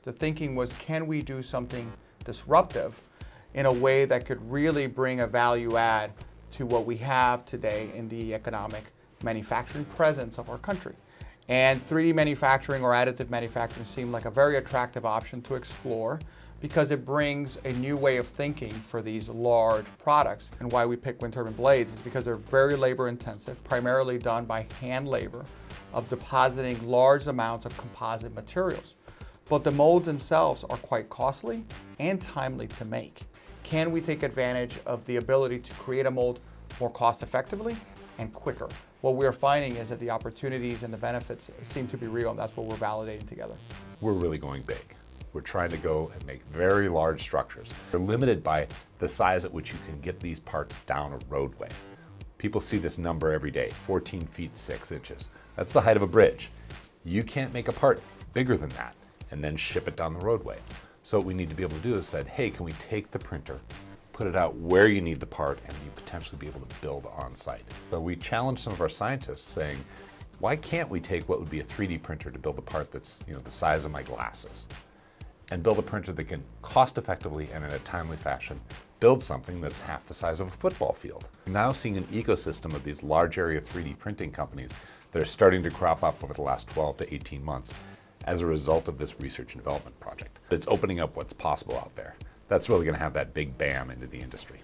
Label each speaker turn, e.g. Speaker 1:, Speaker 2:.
Speaker 1: The thinking was, can we do something disruptive in a way that could really bring a value add to what we have today in the economic manufacturing presence of our country. And 3D manufacturing or additive manufacturing seemed like a very attractive option to explore because it brings a new way of thinking for these large products. And why we pick wind turbine blades is because they're very labor intensive, primarily done by hand labor of depositing large amounts of composite materials. But the molds themselves are quite costly and timely to make. Can we take advantage of the ability to create a mold more cost effectively and quicker? What we're finding is that the opportunities and the benefits seem to be real, and that's what we're validating together.
Speaker 2: We're really going big. We're trying to go and make very large structures. They're limited by the size at which you can get these parts down a roadway. People see this number every day, 14 feet 6 inches. That's the height of a bridge. You can't make a part bigger than that and then ship it down the roadway. So what we need to be able to do is say, hey, can we take the printer, put it out where you need the part, and you potentially be able to build on site. So we challenged some of our scientists saying, why can't we take what would be a 3D printer to build a part that's the size of my glasses and build a printer that can cost effectively and in a timely fashion build something that's half the size of a football field. We're now seeing an ecosystem of these large area 3D printing companies that are starting to crop up over the last 12 to 18 months as a result of this research and development project. It's opening up what's possible out there. That's really going to have that big bam into the industry.